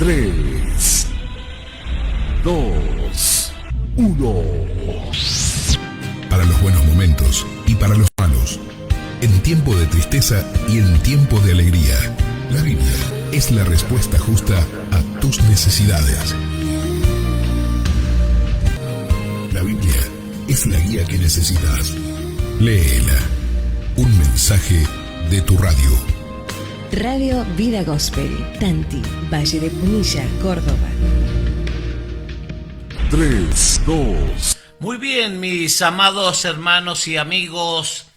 3, 2, 1. Para los buenos momentos y para los malos, en tiempo de tristeza y en tiempo de alegría, la Biblia es la respuesta justa a tus necesidades. La Biblia es la guía que necesitas. Léela. Un mensaje de tu radio. Radio Vida Gospel, Tanti, Valle de Punilla, Córdoba. 3, 2. Muy bien, mis amados hermanos y amigos,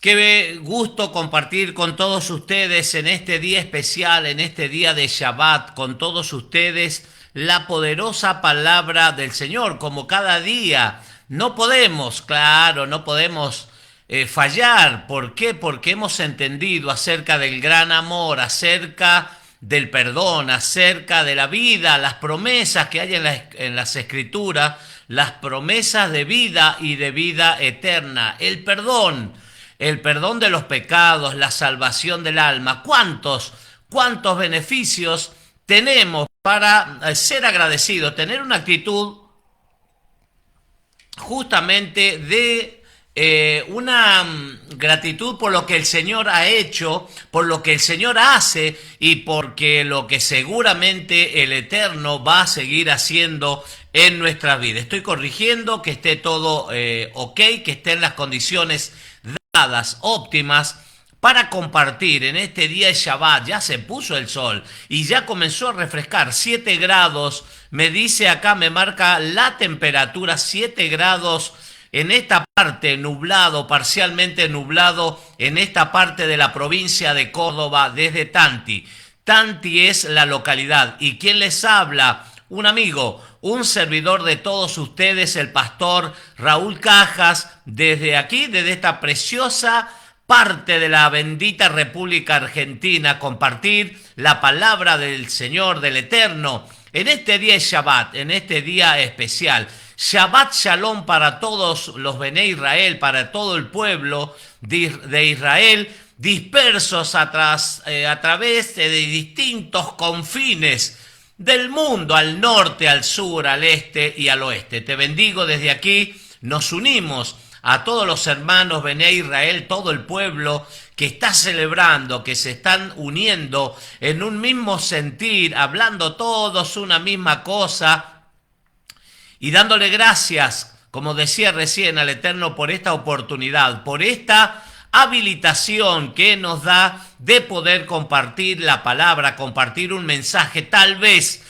qué gusto compartir con todos ustedes en este día especial, en este día de Shabbat, con todos ustedes la poderosa palabra del Señor, como cada día. No podemos fallar. ¿Por qué? Porque hemos entendido acerca del gran amor, acerca del perdón, acerca de la vida, las promesas que hay en las Escrituras, las promesas de vida y de vida eterna, el perdón de los pecados, la salvación del alma. ¿Cuántos beneficios tenemos para ser agradecidos, tener una actitud justamente de una gratitud por lo que el Señor ha hecho, por lo que el Señor hace y porque lo que seguramente el Eterno va a seguir haciendo en nuestra vida? Estoy corrigiendo que esté todo ok, que estén las condiciones dadas, óptimas, para compartir en este día de Shabbat. Ya se puso el sol y ya comenzó a refrescar. 7 grados, me dice acá, me marca la temperatura, 7 grados en esta parte, nublado, parcialmente nublado, en esta parte de la provincia de Córdoba, desde Tanti. Tanti es la localidad. ¿Y quién les habla? Un amigo, un servidor de todos ustedes, el pastor Raúl Cajas, desde aquí, desde esta preciosa parte de la bendita República Argentina, compartir la palabra del Señor, del Eterno, en este día de Shabbat, en este día especial. Shabbat Shalom para todos los Bené Israel, para todo el pueblo de Israel, dispersos a través de distintos confines del mundo, al norte, al sur, al este y al oeste. Te bendigo desde aquí. Nos unimos a todos los hermanos Bené Israel, todo el pueblo que está celebrando, que se están uniendo en un mismo sentir, hablando todos una misma cosa y dándole gracias, como decía recién, al Eterno por esta oportunidad, por esta habilitación que nos da de poder compartir la palabra, compartir un mensaje. Tal vez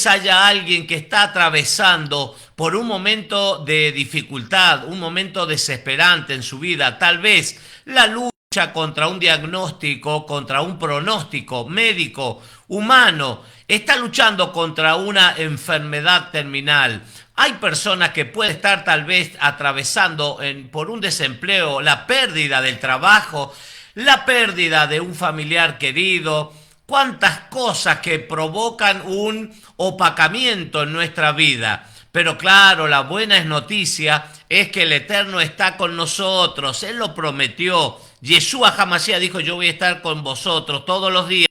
haya alguien que está atravesando por un momento de dificultad, un momento desesperante en su vida. Tal vez la lucha contra un diagnóstico, contra un pronóstico médico, humano, está luchando contra una enfermedad terminal. Hay personas que pueden estar tal vez atravesando por un desempleo, la pérdida del trabajo, la pérdida de un familiar querido. Cuántas cosas que provocan un opacamiento en nuestra vida. Pero claro, la buena noticia es que el Eterno está con nosotros. Él lo prometió. Yeshua Hamashiach dijo: yo voy a estar con vosotros todos los días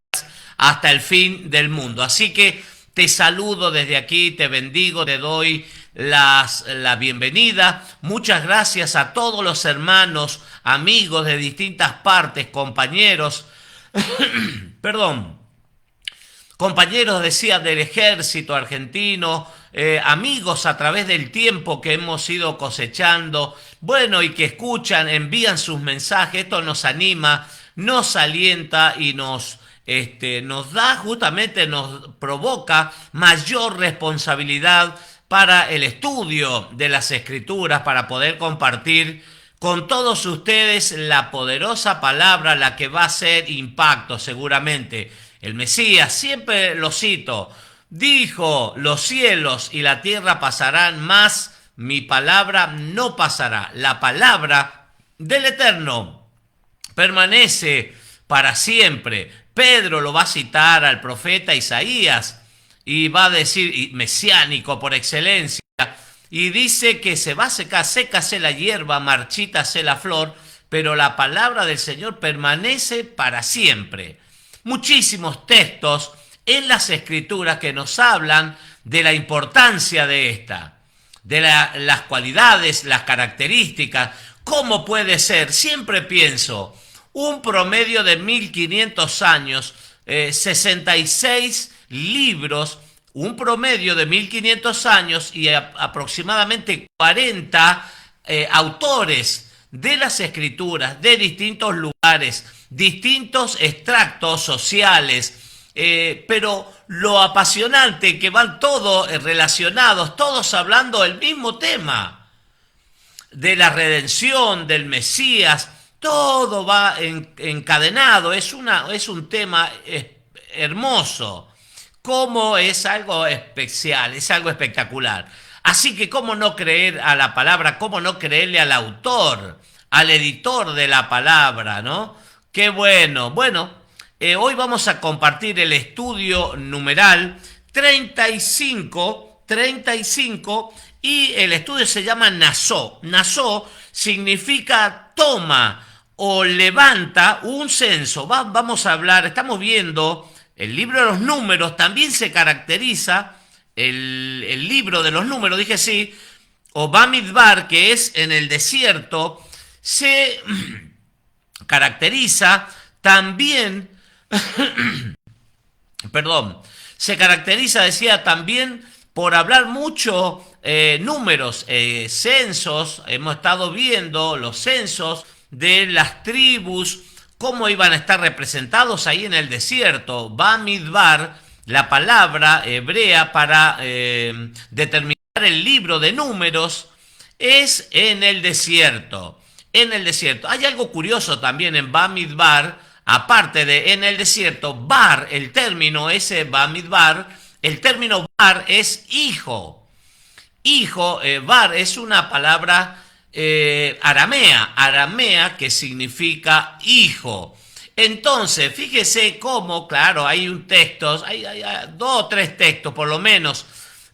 hasta el fin del mundo. Así que te saludo desde aquí, te bendigo, te doy la bienvenida. Muchas gracias a todos los hermanos, amigos de distintas partes, compañeros, compañeros, decía, del ejército argentino, amigos a través del tiempo que hemos ido cosechando, bueno, y que escuchan, envían sus mensajes. Esto nos anima, nos alienta y nos da, justamente nos provoca mayor responsabilidad para el estudio de las Escrituras, para poder compartir con todos ustedes la poderosa palabra, la que va a hacer impacto seguramente. El Mesías, siempre lo cito, dijo: los cielos y la tierra pasarán, mas mi palabra no pasará. La palabra del Eterno permanece para siempre. Pedro lo va a citar al profeta Isaías y va a decir, y mesiánico por excelencia, y dice que se va a secar, sécase la hierba, marchítase la flor, pero la palabra del Señor permanece para siempre. Muchísimos textos en las Escrituras que nos hablan de la importancia de esta, de las cualidades, las características. ¿Cómo puede ser? Siempre pienso, un promedio de 1500 años, 66 libros, un promedio de 1500 años y aproximadamente 40 autores de las Escrituras, de distintos lugares, distintos extractos sociales, pero lo apasionante que van todos relacionados, todos hablando del mismo tema, de la redención, del Mesías, todo va encadenado, es un tema hermoso, como es algo especial, es algo espectacular. Así que cómo no creer a la palabra, cómo no creerle al autor, al editor de la palabra, ¿no? Qué bueno. Bueno, hoy vamos a compartir el estudio numeral 35, y el estudio se llama Nasó. Nasó significa toma o levanta un censo. Vamos a hablar, estamos viendo el libro de los números, también se caracteriza, el libro de los números, dije sí, o Bamidbar, que es en el desierto, se caracteriza también, se caracteriza, decía, también por hablar mucho números, censos. Hemos estado viendo los censos de las tribus, cómo iban a estar representados ahí en el desierto. Bamidbar, la palabra hebrea para determinar el libro de números, es en el desierto. En el desierto. Hay algo curioso también en Bamidbar, aparte de en el desierto, bar, el término ese Bamidbar, el término bar es hijo. Hijo, bar es una palabra aramea que significa hijo. Entonces, fíjese cómo, claro, hay un texto, hay 2 o 3 textos por lo menos,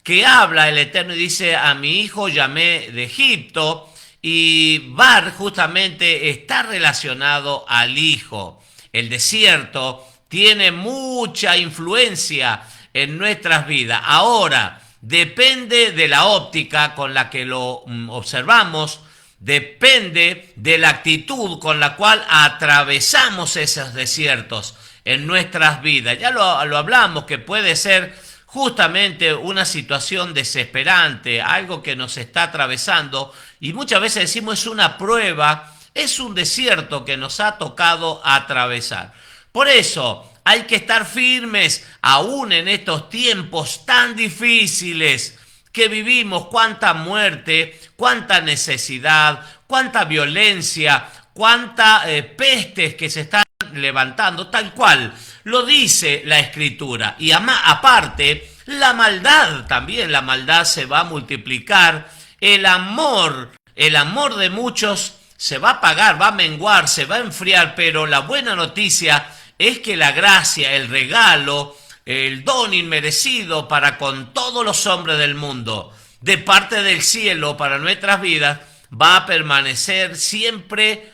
que habla el Eterno y dice, a mi hijo llamé de Egipto, y bar justamente está relacionado al hijo. El desierto tiene mucha influencia en nuestras vidas. Ahora, depende de la óptica con la que lo observamos, depende de la actitud con la cual atravesamos esos desiertos en nuestras vidas. Ya lo hablamos, que puede ser justamente una situación desesperante, algo que nos está atravesando, y muchas veces decimos es una prueba, es un desierto que nos ha tocado atravesar. Por eso hay que estar firmes aún en estos tiempos tan difíciles que vivimos. Cuánta muerte, cuánta necesidad, cuánta violencia, cuánta pestes que se están levantando, tal cual lo dice la Escritura. Y aparte, la maldad también, la maldad se va a multiplicar, el amor de muchos se va a apagar, va a menguar, se va a enfriar, pero la buena noticia es que la gracia, el regalo, el don inmerecido para con todos los hombres del mundo, de parte del cielo para nuestras vidas, va a permanecer siempre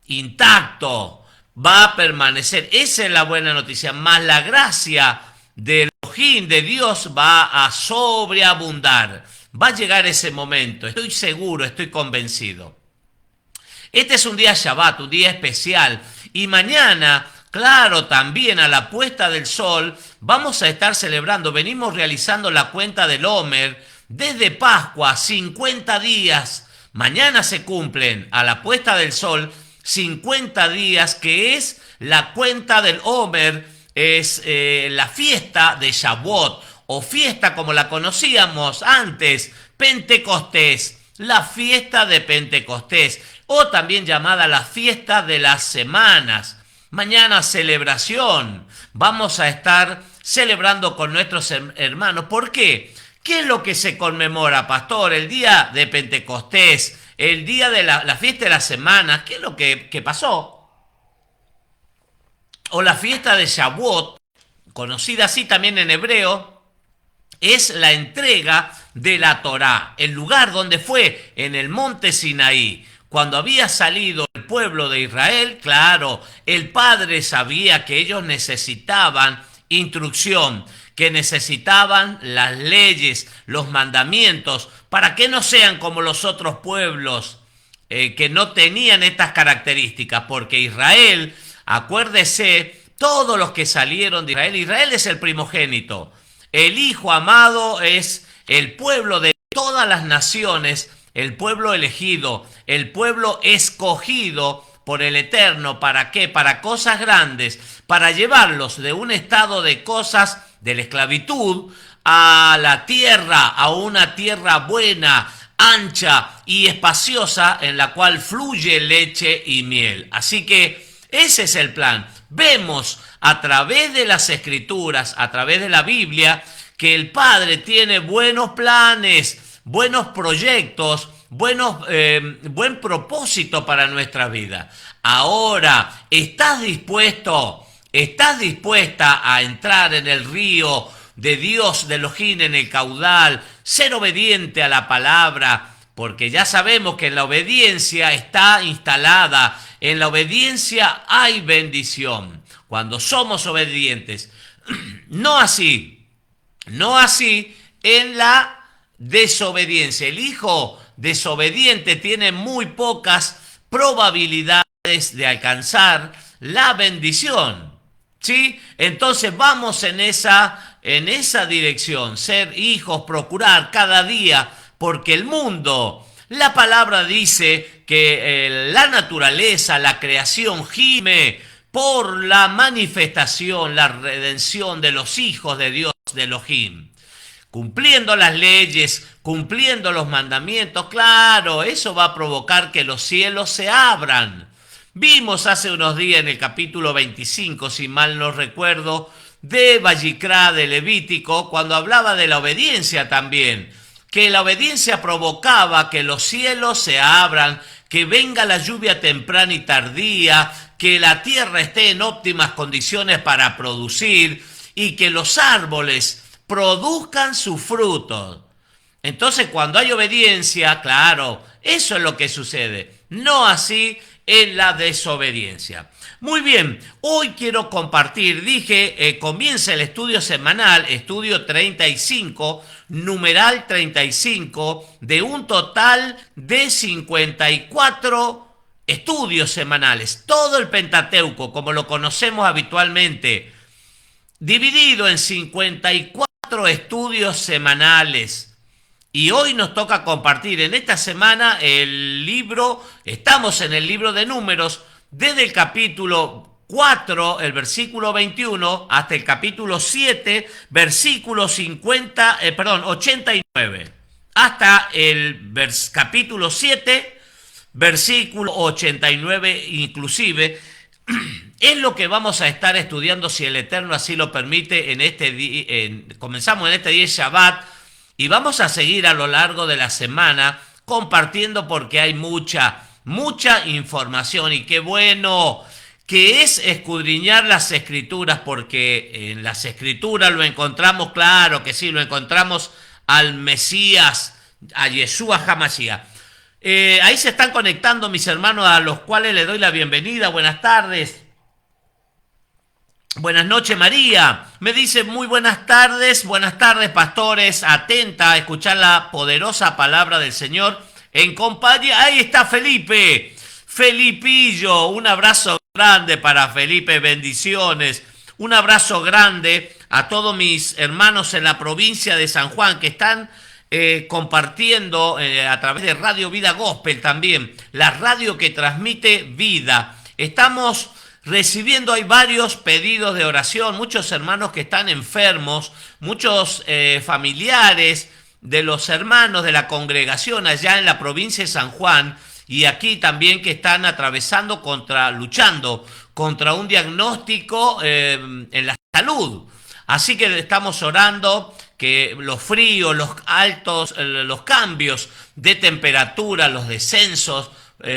intacto, va a permanecer. Esa es la buena noticia, más la gracia del Elohim, de Dios, va a sobreabundar. Va a llegar ese momento, estoy seguro, estoy convencido. Este es un día Shabbat, un día especial, y mañana, claro, también a la puesta del sol, vamos a estar celebrando, venimos realizando la cuenta del Omer desde Pascua, 50 días. Mañana se cumplen a la puesta del sol 50 días, que es la cuenta del Omer, es la fiesta de Shavuot, o fiesta como la conocíamos antes, Pentecostés, la fiesta de Pentecostés, o también llamada la fiesta de las semanas. Mañana celebración, vamos a estar celebrando con nuestros hermanos. ¿Por qué? ¿Qué es lo que se conmemora, pastor? El día de Pentecostés, el día de la fiesta de las semanas, ¿qué es lo que pasó? O la fiesta de Shavuot, conocida así también en hebreo, es la entrega de la Torá, el lugar donde fue, en el monte Sinaí. Cuando había salido el pueblo de Israel, claro, el Padre sabía que ellos necesitaban instrucción, que necesitaban las leyes, los mandamientos, para que no sean como los otros pueblos que no tenían estas características, porque Israel, acuérdese, todos los que salieron de Israel, Israel es el primogénito, el hijo amado es el pueblo de todas las naciones, el pueblo elegido, el pueblo escogido por el Eterno. ¿Para qué? Para cosas grandes, para llevarlos de un estado de cosas de la esclavitud a la tierra, a una tierra buena, ancha y espaciosa, en la cual fluye leche y miel. Así que ese es el plan. Vemos a través de las Escrituras, a través de la Biblia, que el Padre tiene buenos planes, buenos proyectos, buen propósito para nuestra vida. Ahora, ¿estás dispuesta a entrar en el río de Dios, de Elohim, en el caudal, ser obediente a la palabra? Porque ya sabemos que en la obediencia está instalada, en la obediencia hay bendición. Cuando somos obedientes, no así en la desobediencia. El hijo desobediente tiene muy pocas probabilidades de alcanzar la bendición, ¿sí? Entonces vamos en esa dirección, ser hijos, procurar cada día, porque el mundo, la palabra dice que la naturaleza, la creación gime por la manifestación, la redención de los hijos de Dios, de Elohim. Cumpliendo las leyes, cumpliendo los mandamientos, claro, eso va a provocar que los cielos se abran. Vimos hace unos días en el capítulo 25, si mal no recuerdo, de Vayikra, de Levítico, cuando hablaba de la obediencia también, que la obediencia provocaba que los cielos se abran, que venga la lluvia temprana y tardía, que la tierra esté en óptimas condiciones para producir y que los árboles produzcan su fruto. Entonces, cuando hay obediencia, claro, eso es lo que sucede. No así en la desobediencia. Muy bien, hoy quiero compartir, comienza el estudio semanal, estudio 35, numeral 35, de un total de 54 estudios semanales. Todo el Pentateuco, como lo conocemos habitualmente, dividido en 54 estudios semanales. Y hoy nos toca compartir en esta semana el libro, estamos en el libro de Números, desde el capítulo 4, el versículo 21, hasta el capítulo 7, versículo 89, hasta el capítulo 7, versículo 89 inclusive. Es lo que vamos a estar estudiando, si el Eterno así lo permite, en este día. Comenzamos en este día Shabbat y vamos a seguir a lo largo de la semana compartiendo, porque hay mucha información, y qué bueno que es escudriñar las Escrituras, porque en las Escrituras lo encontramos, claro que sí, lo encontramos al Mesías, a Yeshua HaMashiach. Ahí se están conectando mis hermanos, a los cuales les doy la bienvenida. Buenas tardes. Buenas noches, María. Me dice muy buenas tardes pastores, atenta a escuchar la poderosa palabra del Señor en compañía. Ahí está Felipe, Felipillo, un abrazo grande para Felipe, bendiciones. Un abrazo grande a todos mis hermanos en la provincia de San Juan que están compartiendo a través de Radio Vida Gospel también, la radio que transmite vida. Estamos recibiendo, hay varios pedidos de oración, muchos hermanos que están enfermos, muchos familiares de los hermanos de la congregación allá en la provincia de San Juan, y aquí también que están luchando contra un diagnóstico en la salud. Así que estamos orando que los fríos, los cambios de temperatura, los descensos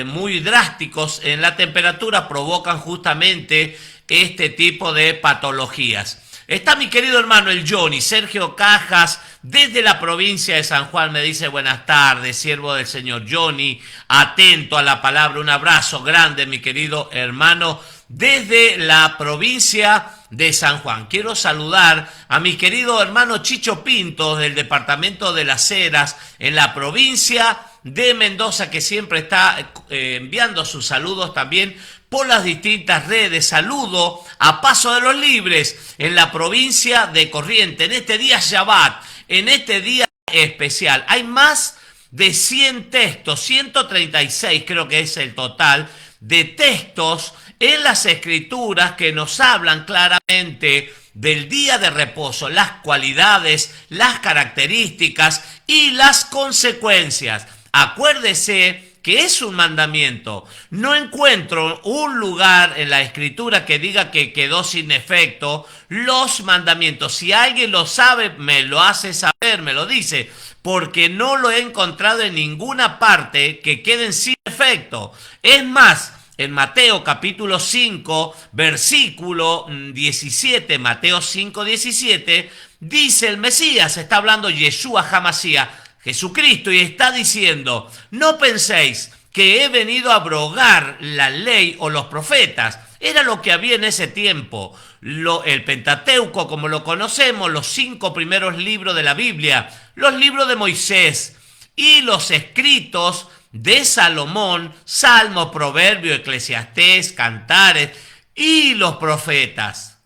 muy drásticos en la temperatura provocan justamente este tipo de patologías. Está mi querido hermano el Johnny, Sergio Cajas, desde la provincia de San Juan, me dice buenas tardes, siervo del Señor Johnny, atento a la palabra. Un abrazo grande, mi querido hermano, desde la provincia de San Juan. Quiero saludar a mi querido hermano Chicho Pinto del departamento de Las Heras en la provincia de Mendoza, que siempre está enviando sus saludos también por las distintas redes. Saludo a Paso de los Libres en la provincia de Corrientes, en este día Shabbat, en este día especial. Hay más de 100 textos, 136 creo que es el total de textos en las escrituras que nos hablan claramente del día de reposo, las cualidades, las características y las consecuencias. Acuérdese que es un mandamiento. No encuentro un lugar en la escritura que diga que quedó sin efecto los mandamientos. Si alguien lo sabe, me lo hace saber, me lo dice, porque no lo he encontrado en ninguna parte que queden sin efecto. Es más, en Mateo capítulo 5, versículo 17, Mateo 5, 17, dice el Mesías, está hablando Yeshua HaMashiach, Jesucristo, y está diciendo: no penséis que he venido a abrogar la ley o los profetas. Era lo que había en ese tiempo. El Pentateuco, como lo conocemos, los 5 primeros libros de la Biblia, los libros de Moisés y los escritos de Salomón, Salmo, Proverbio, Eclesiastés, Cantares y los profetas.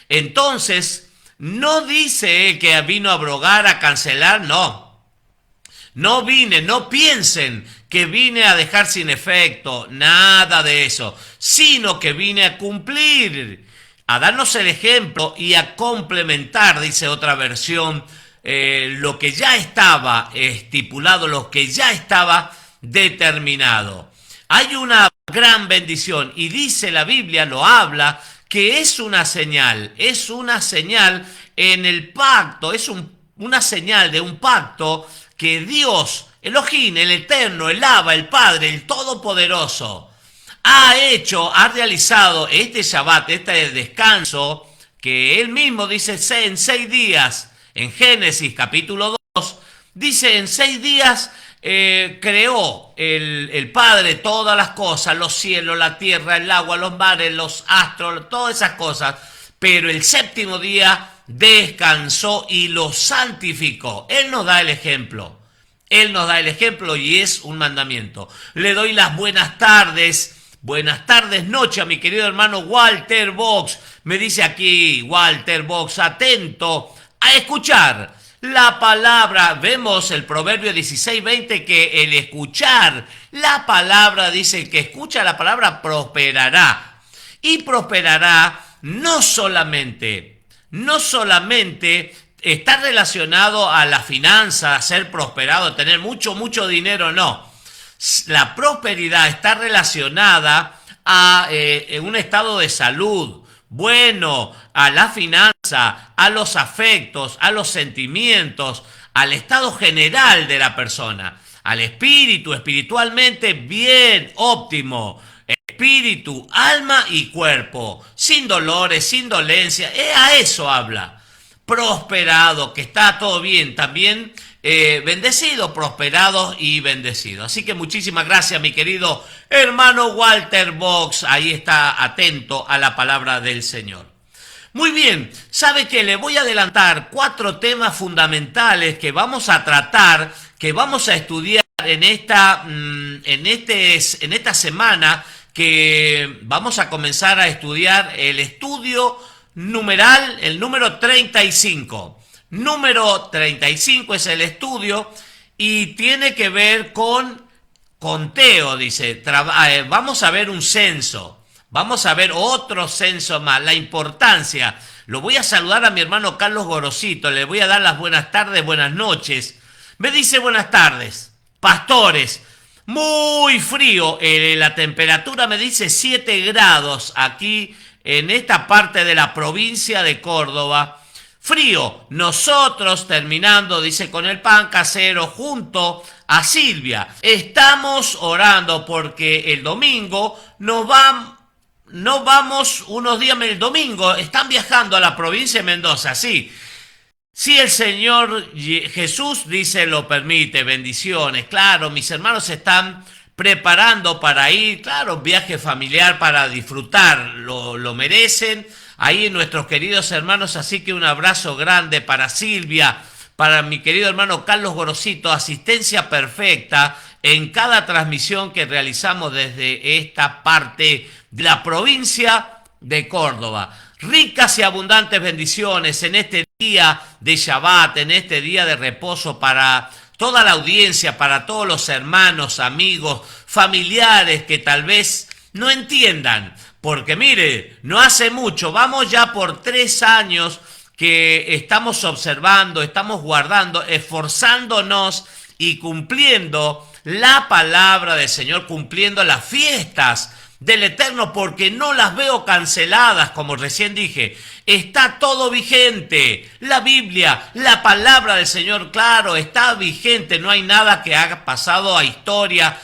Entonces, no dice que vino a abrogar, a cancelar, no. No piensen que vine a dejar sin efecto, nada de eso, sino que vine a cumplir, a darnos el ejemplo y a complementar, dice otra versión, lo que ya estaba estipulado, lo que ya estaba determinado. Hay una gran bendición y dice la Biblia, lo habla, que es una señal en el pacto, es una señal de un pacto que Dios, Elohim, el Eterno, el Abba, el Padre, el Todopoderoso, ha realizado este Shabbat, este descanso, que Él mismo dice en 6 días, en Génesis capítulo 2, dice en 6 días creó el Padre todas las cosas, los cielos, la tierra, el agua, los mares, los astros, todas esas cosas, pero el 7º día descansó y lo santificó. Él nos da el ejemplo. Él nos da el ejemplo y es un mandamiento. Le doy las buenas tardes noche a mi querido hermano Walter Box. Me dice aquí Walter Box, atento a escuchar la palabra. Vemos el Proverbio 16:20 que el escuchar la palabra, dice que escucha la palabra prosperará. Y prosperará no solamente está relacionado a la finanza, a ser prosperado, a tener mucho dinero, no. La prosperidad está relacionada a un estado de salud bueno, a la finanza, a los afectos, a los sentimientos, al estado general de la persona, al espíritu, espiritualmente bien, óptimo. Espíritu, alma y cuerpo, sin dolores, sin dolencia, a eso habla. Prosperado, que está todo bien, también bendecido, prosperado y bendecido. Así que muchísimas gracias, mi querido hermano Walter Box, ahí está atento a la palabra del Señor. Muy bien, sabe que le voy a adelantar 4 temas fundamentales que vamos a tratar, que vamos a estudiar en esta semana, que vamos a comenzar a estudiar el estudio numeral, el número 35. Número 35 es el estudio y tiene que ver con conteo, dice. Vamos a ver un censo, vamos a ver otro censo más, la importancia. Lo voy a saludar a mi hermano Carlos Gorosito, le voy a dar las buenas tardes, buenas noches. Me dice buenas tardes, pastores. Muy frío, la temperatura me dice 7 grados aquí en esta parte de la provincia de Córdoba. Frío, nosotros terminando, dice, con el pan casero junto a Silvia. Estamos orando porque el domingo no vamos unos días, el domingo están viajando a la provincia de Mendoza, sí. Si el Señor Jesús, dice, lo permite, bendiciones. Claro, mis hermanos se están preparando para ir, claro, viaje familiar para disfrutar, lo merecen. ahí nuestros queridos hermanos, así que un abrazo grande para Silvia, para mi querido hermano Carlos Gorosito, asistencia perfecta en cada transmisión que realizamos desde esta parte de la provincia de Córdoba. Ricas y abundantes bendiciones en este día de Shabbat, en este día de reposo para toda la audiencia, para todos los hermanos, amigos, familiares que tal vez no entiendan. Porque mire, no hace mucho, vamos ya por 3 años que estamos observando, estamos guardando, esforzándonos y cumpliendo la palabra del Señor, cumpliendo las fiestas del Eterno, porque no las veo canceladas, como recién dije. Está todo vigente. La Biblia, la palabra del Señor, claro, está vigente. No hay nada que haya pasado a historia,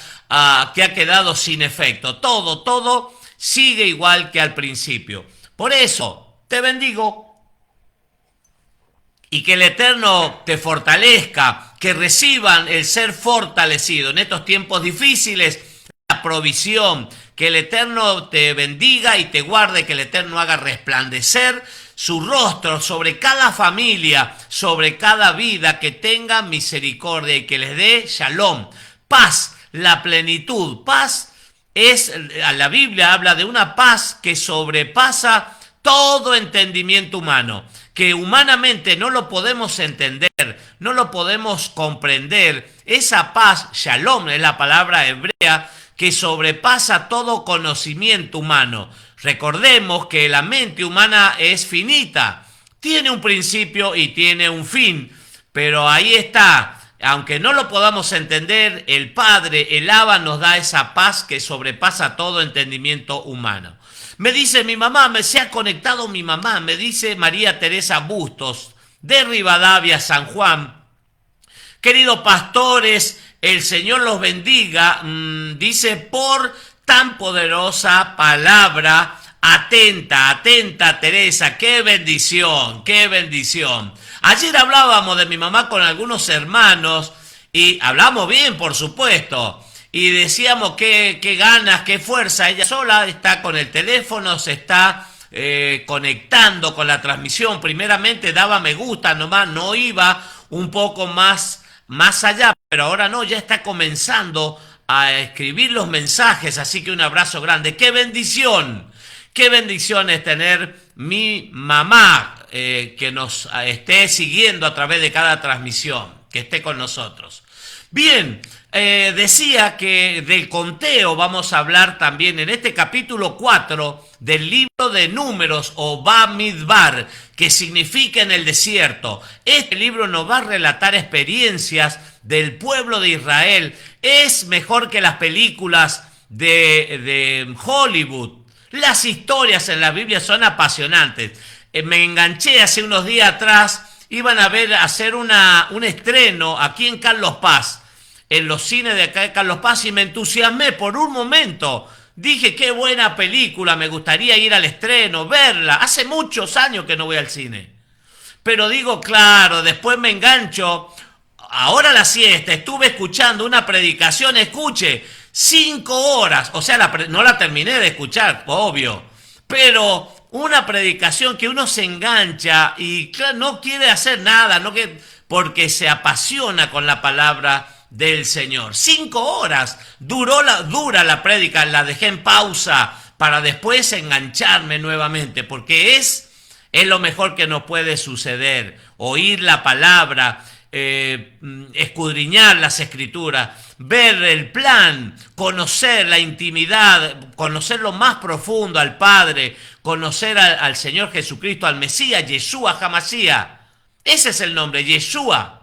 que ha quedado sin efecto. Todo sigue igual que al principio. Por eso, te bendigo. Y que el Eterno te fortalezca, que reciban el ser fortalecido en estos tiempos difíciles, la provisión, que el Eterno te bendiga y te guarde, que el Eterno haga resplandecer su rostro sobre cada familia, sobre cada vida, que tenga misericordia y que les dé shalom, paz, la plenitud. Paz es, la Biblia habla de una paz que sobrepasa todo entendimiento humano, que humanamente no lo podemos entender, no lo podemos comprender. Esa paz, shalom, es la palabra hebrea, que sobrepasa todo conocimiento humano. Recordemos que la mente humana es finita, tiene un principio y tiene un fin, pero ahí está. Aunque no lo podamos entender, el Padre, el Abba, nos da esa paz que sobrepasa todo entendimiento humano. Me dice mi mamá, se ha conectado mi mamá, me dice María Teresa Bustos, de Rivadavia, San Juan. Queridos pastores, el Señor los bendiga, dice, por tan poderosa palabra. Atenta, Teresa, qué bendición, qué bendición. Ayer hablábamos de mi mamá con algunos hermanos y hablamos bien, por supuesto, y decíamos qué ganas, qué fuerza. Ella sola está con el teléfono, se está conectando con la transmisión. Primeramente daba me gusta nomás, no iba un poco más allá, pero ahora no, ya está comenzando a escribir los mensajes, así que un abrazo grande. ¡Qué bendición! ¡Qué bendición es tener mi mamá que nos esté siguiendo a través de cada transmisión, que esté con nosotros! Bien, decía que del conteo vamos a hablar también en este capítulo 4 del libro de Números, o Bamidbar, que significa en el desierto. Este libro nos va a relatar experiencias del pueblo de Israel. Es mejor que las películas de Hollywood. Las historias en la Biblia son apasionantes. Me enganché hace unos días atrás, iban a hacer un estreno aquí en Carlos Paz, en los cines de acá de Carlos Paz, y me entusiasmé por un momento. Dije, qué buena película, me gustaría ir al estreno, verla. Hace muchos años que no voy al cine. Pero digo, claro, después me engancho. Ahora la siesta, estuve escuchando una predicación, escuche, 5 horas. O sea, no la terminé de escuchar, obvio. Pero una predicación que uno se engancha y claro, no quiere hacer nada, porque se apasiona con la palabra del Señor. 5 horas dura la prédica, la dejé en pausa para después engancharme nuevamente, porque es lo mejor que nos puede suceder, oír la palabra, escudriñar las escrituras, ver el plan, conocer la intimidad, conocer lo más profundo al Padre, conocer al Señor Jesucristo, al Mesías, Yeshua HaMashiach. Ese es el nombre, Yeshua.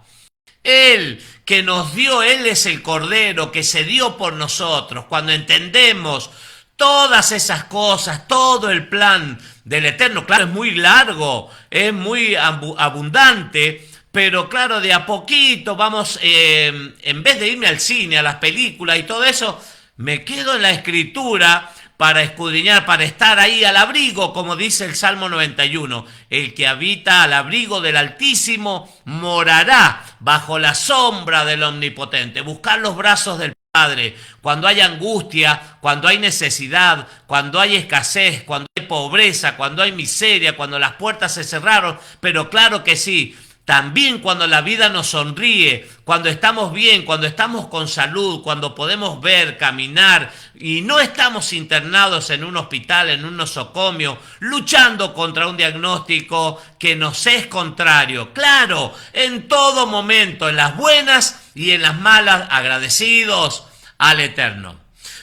Él que nos dio, Él es el Cordero que se dio por nosotros. Cuando entendemos todas esas cosas, todo el plan del Eterno, claro, es muy largo, es muy abundante, pero claro, de a poquito vamos, en vez de irme al cine, a las películas y todo eso, me quedo en la Escritura para escudriñar, para estar ahí al abrigo, como dice el Salmo 91. El que habita al abrigo del Altísimo morará bajo la sombra del Omnipotente. Buscar los brazos del Padre, cuando hay angustia, cuando hay necesidad, cuando hay escasez, cuando hay pobreza, cuando hay miseria, cuando las puertas se cerraron, pero claro que sí, también cuando la vida nos sonríe, cuando estamos bien, cuando estamos con salud, cuando podemos ver, caminar y no estamos internados en un hospital, en un nosocomio, luchando contra un diagnóstico que nos es contrario. Claro, en todo momento, en las buenas y en las malas, agradecidos al Eterno.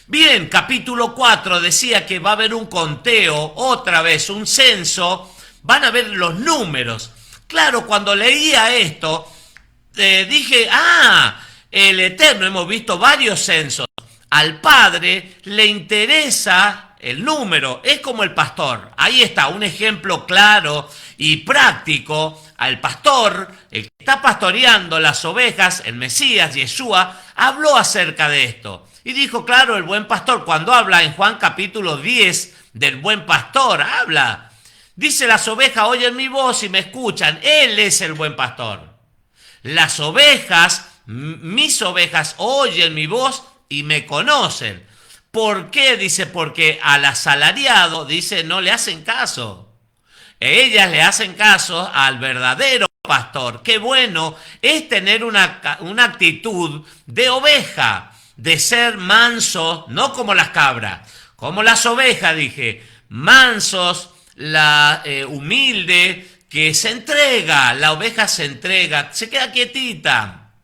Bien, capítulo 4 decía que va a haber un conteo, otra vez un censo, van a ver los números. Claro, cuando leía esto, dije, el Eterno, hemos visto varios censos. Al Padre le interesa el número, es como el pastor. Ahí está, un ejemplo claro y práctico. Al pastor, el que está pastoreando las ovejas, el Mesías, Yeshua, habló acerca de esto. Y dijo, claro, el buen pastor, cuando habla en Juan capítulo 10 del buen pastor, habla. Dice, las ovejas oyen mi voz y me escuchan. Él es el buen pastor. Las ovejas, mis ovejas, oyen mi voz y me conocen. ¿Por qué? Dice, porque al asalariado, dice, no le hacen caso. Ellas le hacen caso al verdadero pastor. Qué bueno es tener una actitud de oveja, de ser manso, no como las cabras, como las ovejas, dije, mansos, la humilde, que se entrega, la oveja se entrega, se queda quietita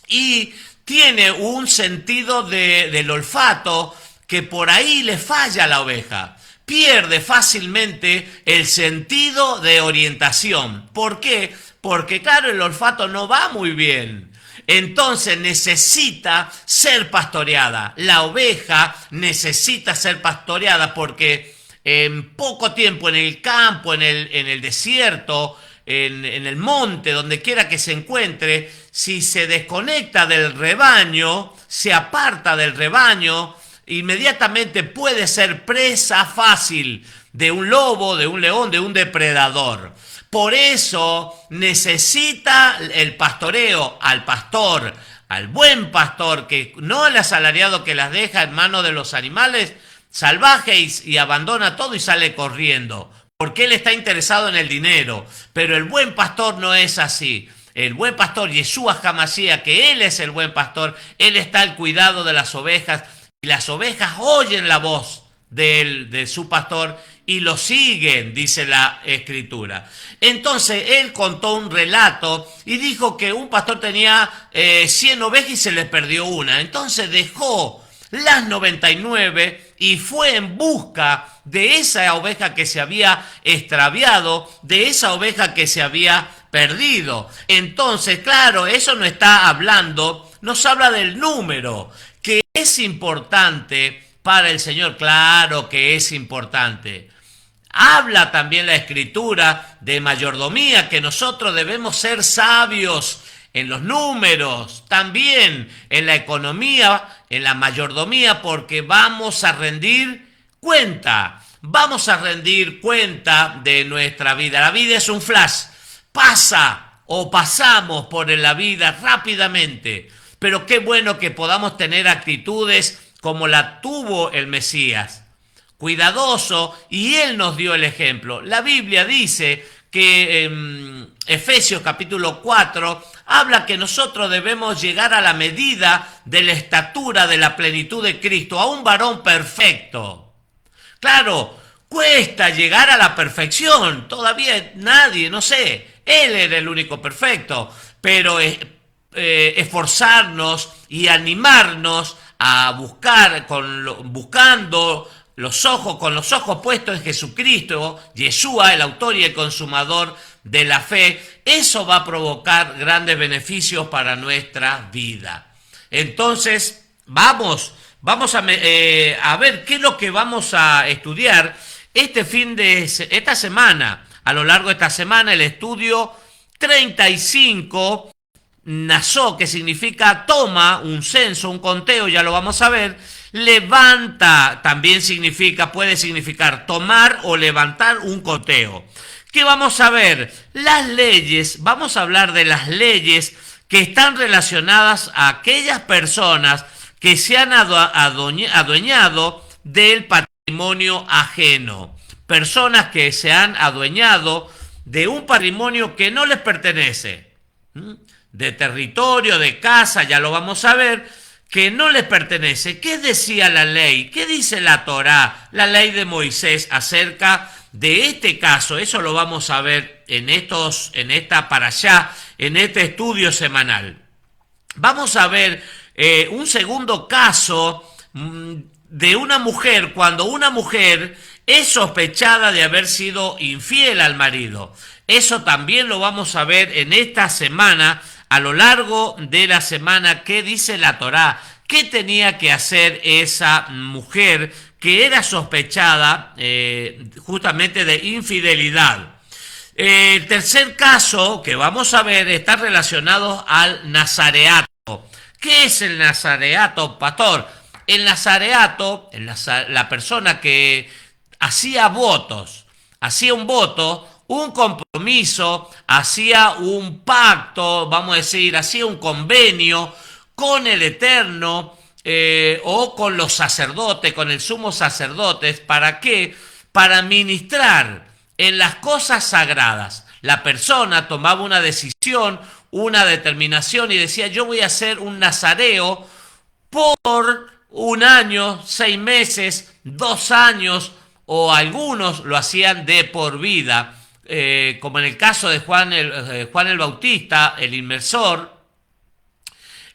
y tiene un sentido del olfato que por ahí le falla a la oveja. Pierde fácilmente el sentido de orientación. ¿Por qué? Porque claro, el olfato no va muy bien. Entonces necesita ser pastoreada. La oveja necesita ser pastoreada porque en poco tiempo, en el campo, en el desierto, en el monte, donde quiera que se encuentre, si se desconecta del rebaño, se aparta del rebaño, inmediatamente puede ser presa fácil de un lobo, de un león, de un depredador. Por eso necesita el pastoreo al pastor, al buen pastor, que no el asalariado que las deja en manos de los animales salvajes y abandona todo y sale corriendo, porque él está interesado en el dinero. Pero el buen pastor no es así. El buen pastor, Yeshua HaMashiach, que él es el buen pastor, él está al cuidado de las ovejas, y las ovejas oyen la voz de su pastor y lo siguen, dice la Escritura. Entonces él contó un relato y dijo que un pastor tenía 100 ovejas y se le perdió una. Entonces dejó las 99 y fue en busca de esa oveja que se había extraviado, de esa oveja que se había perdido. Entonces, claro, eso no está hablando, nos habla del número, que es importante para el Señor. Claro que es importante. Habla también la Escritura de mayordomía, que nosotros debemos ser sabios en los números, también en la economía, en la mayordomía, porque vamos a rendir cuenta de nuestra vida. La vida es un flash, pasa o pasamos por la vida rápidamente, pero qué bueno que podamos tener actitudes como la tuvo el Mesías, cuidadoso, y él nos dio el ejemplo. La Biblia dice que en Efesios capítulo 4 habla que nosotros debemos llegar a la medida de la estatura de la plenitud de Cristo, a un varón perfecto. Claro, cuesta llegar a la perfección, todavía nadie, no sé, él era el único perfecto, pero esforzarnos y animarnos a buscar, buscando con los ojos puestos en Jesucristo, Yeshua, el autor y el consumador de la fe, eso va a provocar grandes beneficios para nuestra vida. Entonces, vamos a ver qué es lo que vamos a estudiar esta semana. A lo largo de esta semana, el estudio 35, Nazó, que significa toma, un censo, un conteo, ya lo vamos a ver. Levanta también puede significar tomar o levantar un conteo. ¿Qué vamos a ver? Las leyes, vamos a hablar de las leyes que están relacionadas a aquellas personas que se han adueñado del patrimonio ajeno. Personas que se han adueñado de un patrimonio que no les pertenece, de territorio, de casa, ya lo vamos a ver, que no les pertenece. ¿Qué decía la ley? ¿Qué dice la Torá, la ley de Moisés acerca de este caso? Eso lo vamos a ver en esta parashá, en este estudio semanal. Vamos a ver un segundo caso de una mujer, cuando una mujer es sospechada de haber sido infiel al marido. Eso también lo vamos a ver en esta semana, a lo largo de la semana. ¿Qué dice la Torá? ¿Qué tenía que hacer esa mujer que era sospechada justamente de infidelidad? El tercer caso que vamos a ver está relacionado al nazareato. ¿Qué es el nazareato, pastor? El nazareato, la persona que hacía votos, hacía un voto, un compromiso, hacía un pacto, vamos a decir, hacía un convenio con el Eterno o con los sacerdotes, con el sumo sacerdote. ¿Para qué? Para ministrar en las cosas sagradas. La persona tomaba una decisión, una determinación y decía: yo voy a ser un nazareo por 1 año, 6 meses, 2 años, o algunos lo hacían de por vida, como en el caso de Juan el Bautista, el inmersor.